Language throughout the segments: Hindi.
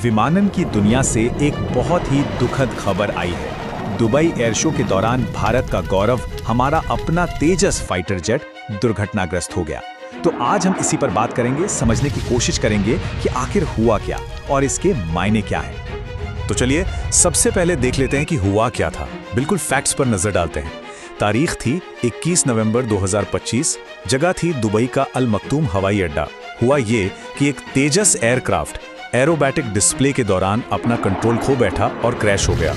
विमानन की दुनिया से एक बहुत ही दुखद खबर आई है। दुबई एयर शो के दौरान भारत का गौरव, हमारा अपना तेजस फाइटर जेट दुर्घटनाग्रस्त हो गया। तो आज हम इसी पर बात करेंगे, समझने की कोशिश करेंगे कि आखिर हुआ क्या और इसके मायने क्या हैं। तो चलिए सबसे पहले देख लेते हैं कि हुआ क्या था। बिल्कुल फैक्ट्स पर नजर डालते हैं। तारीख थी 21 नवंबर 2025, जगह थी दुबई का अल मक्तूम हवाई अड्डा। हुआ ये कि एक तेजस एयरक्राफ्ट एरोबैटिक डिस्प्ले के दौरान अपना कंट्रोल खो बैठा और क्रैश हो गया।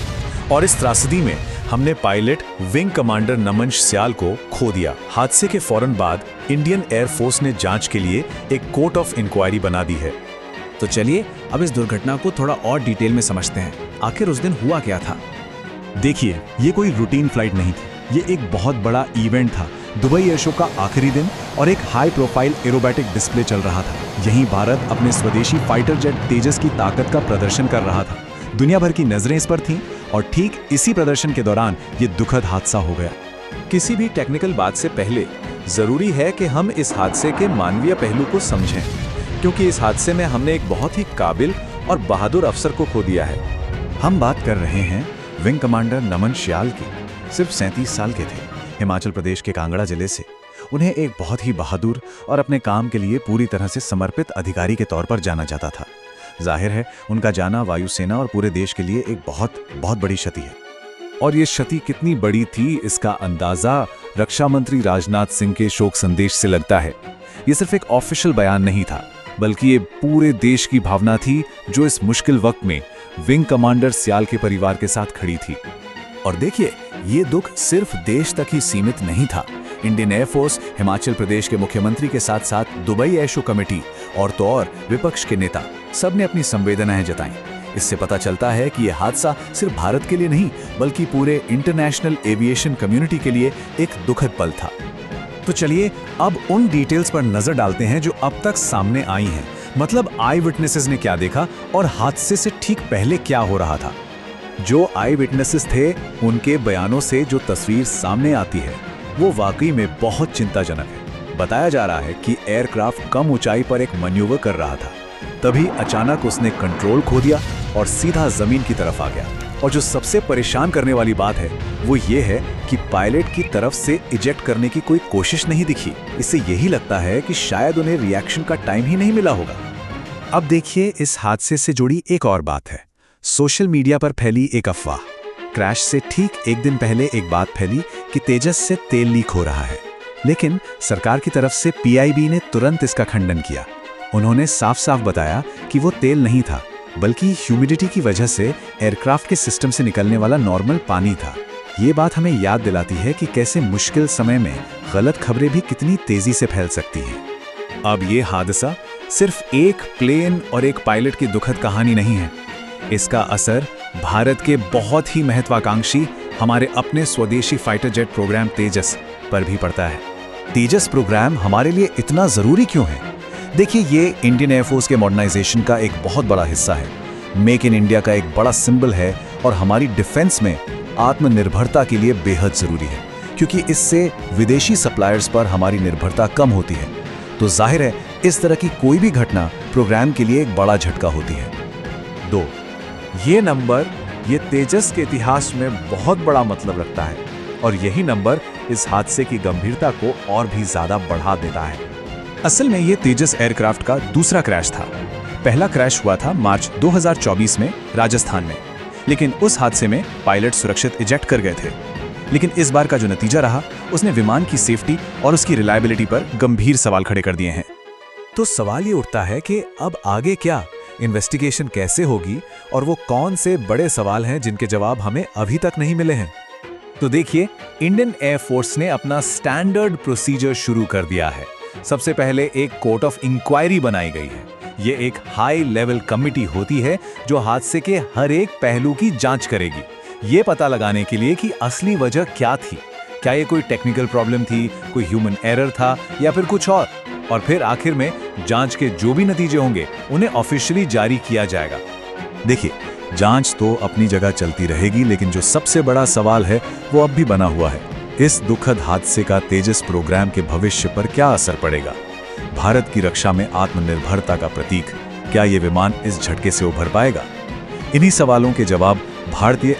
और इस त्रासदी में हमने पायलट विंग कमांडर नमन श्याल को खो दिया। हादसे के फौरन बाद इंडियन एयरफोर्स ने जांच के लिए एक कोर्ट ऑफ इंक्वायरी बना दी है। तो चलिए अब इस दुर्घटना को थोड़ा और डिटेल में समझते हैं। आखिर उस दिन हुआ क्या था? देखिए, ये कोई रूटीन फ्लाइट नहीं थी, ये एक बहुत बड़ा इवेंट था। दुबई एयर शो का आखिरी दिन और एक हाई प्रोफाइल एरोबैटिक डिस्प्ले चल रहा था। यहीं भारत अपने स्वदेशी फाइटर जेट तेजस की ताकत का प्रदर्शन कर रहा था। दुनिया भर की नजरें इस पर थीं और ठीक इसी प्रदर्शन के दौरान ये दुखद हादसा हो गया। किसी भी टेक्निकल बात से पहले जरूरी है कि हम इस हादसे के मानवीय पहलू को समझें, क्योंकि इस हादसे में हमने एक बहुत ही काबिल और बहादुर अफसर को खो दिया है। हम बात कर रहे हैं विंग कमांडर नमन श्याल की। सिर्फ 37 साल के थे, हिमाचल प्रदेश के कांगड़ा जिले से। उन्हें एक बहुत ही बहादुर और अपने काम के लिए पूरी तरह से समर्पित अधिकारी के तौर पर जाना जाता था। जाहिर है उनका जाना वायुसेना और पूरे देश के लिए एक बहुत बड़ी क्षति है। और ये क्षति कितनी बड़ी थी, इसका अंदाजा रक्षा मंत्री राजनाथ सिंह के शोक संदेश से लगता है। ये सिर्फ एक ऑफिशियल बयान नहीं था, बल्कि ये पूरे देश की भावना थी जो इस मुश्किल वक्त में विंग कमांडर श्याल के परिवार के साथ खड़ी थी। और देखिए, ये दुख सिर्फ देश तक ही सीमित नहीं था। इंडियन एयरफोर्स, हिमाचल प्रदेश के मुख्यमंत्री के साथ साथ दुबई एयर शो कमेटी और तो और विपक्ष के नेता सबने अपनी संवेदनाएं जताईं। इससे पता चलता है कि यह हादसा सिर्फ भारत के लिए नहीं, बल्कि पूरे इंटरनेशनल एविएशन कम्युनिटी के लिए एक दुखद पल था। तो चलिए अब उन डिटेल्स पर नजर डालते हैं जो अब तक सामने आई हैं। मतलब आई विटनेसेस ने क्या देखा और हादसे से ठीक पहले क्या हो रहा था। जो आई विटनेसेस थे, उनके बयानों से जो तस्वीर सामने आती है वो वाकई में बहुत चिंताजनक है। बताया जा रहा है कि एयरक्राफ्ट कम ऊंचाई पर एक मैन्यूवर कर रहा था, तभी अचानक उसने कंट्रोल खो दिया और सीधा जमीन की तरफ आ गया। और जो सबसे परेशान करने वाली बात है वो ये है कि पायलट की तरफ से इजेक्ट करने की कोई कोशिश नहीं दिखी। इससे यही लगता है कि शायद उन्हें रिएक्शन का टाइम ही नहीं मिला होगा। अब देखिए, इस हादसे से जुड़ी एक और बात है। सोशल मीडिया पर फैली एक अफवाह। क्रैश से ठीक एक दिन पहले एक बात फैली कि तेजस से तेल लीक हो रहा है, लेकिन सरकार की तरफ से पीआईबी ने तुरंत इसका खंडन किया। उन्होंने साफ साफ बताया कि वो तेल नहीं था, बल्कि ह्यूमिडिटी की वजह से एयरक्राफ्ट के सिस्टम से निकलने वाला नॉर्मल पानी था। ये बात हमें याद दिलाती है कि कैसे मुश्किल समय में गलत खबरें भी कितनी तेजी से फैल सकती हैं। अब ये हादसा सिर्फ एक प्लेन और एक पायलट की दुखद कहानी नहीं है। इसका असर भारत के बहुत ही महत्वाकांक्षी हमारे अपने स्वदेशी फाइटर जेट प्रोग्राम तेजस पर भी पड़ता है। तेजस प्रोग्राम हमारे लिए इतना जरूरी क्यों है? देखिए, ये इंडियन एयरफोर्स के मॉडर्नाइजेशन का एक बहुत बड़ा हिस्सा है। मेक इन इंडिया का एक बड़ा सिंबल है और हमारी डिफेंस में आत्मनिर्भरता के लिए बेहद जरूरी है, क्योंकि इससे विदेशी सप्लायर्स पर हमारी निर्भरता कम होती है। तो जाहिर है इस तरह की कोई भी घटना प्रोग्राम के लिए एक बड़ा झटका होती है। 2. ये नंबर ये तेजस के इतिहास में बहुत बड़ा मतलब रखता है और यही नंबर इस हादसे की गंभीरता को और भी ज्यादा बढ़ा देता है। असल में ये तेजस एयरक्राफ्ट का दूसरा क्रैश था। पहला क्रैश हुआ था मार्च 2024 में राजस्थान में, लेकिन उस हादसे में पायलट सुरक्षित इजेक्ट कर गए थे। लेकिन इस बार का जो नतीजा रहा, उसने विमान की सेफ्टी और उसकी रिलायबिलिटी पर गंभीर सवाल खड़े कर दिए हैं। तो सवाल ये उठता है कि अब आगे क्या? इन्वेस्टिगेशन कैसे होगी और वो कौन से बड़े सवाल हैं जिनके जवाब हमें अभी तक नहीं मिले हैं? तो देखिए, इंडियन एयरफोर्स ने अपना स्टैंडर्ड प्रोसीजर शुरू कर दिया है। सबसे पहले एक कोर्ट ऑफ इंक्वायरी बनाई गई है। ये एक हाई लेवल कमिटी होती है जो हादसे के हर एक पहलू की जांच करेगी, ये पता लगाने के लिए कि असली वजह क्या थी। क्या ये कोई टेक्निकल प्रॉब्लम थी, कोई ह्यूमन एरर था या फिर कुछ और फिर आखिर में जांच के जो भी नतीजे होंगे उन्हें ऑफिशियली जारी किया जाएगा। देखिए, जांच तो अपनी जगह चलती रहेगी, लेकिन जो सबसे बड़ा सवाल है वो अब भी बना हुआ है। इस दुखद हादसे का तेजस प्रोग्राम के भविष्य पर क्या असर पड़ेगा? भारत की रक्षा में आत्मनिर्भरता का प्रतीक क्या ये विमान इस झटके से उभर पाएगा? इन्हीं सवालों के जवाब भारतीय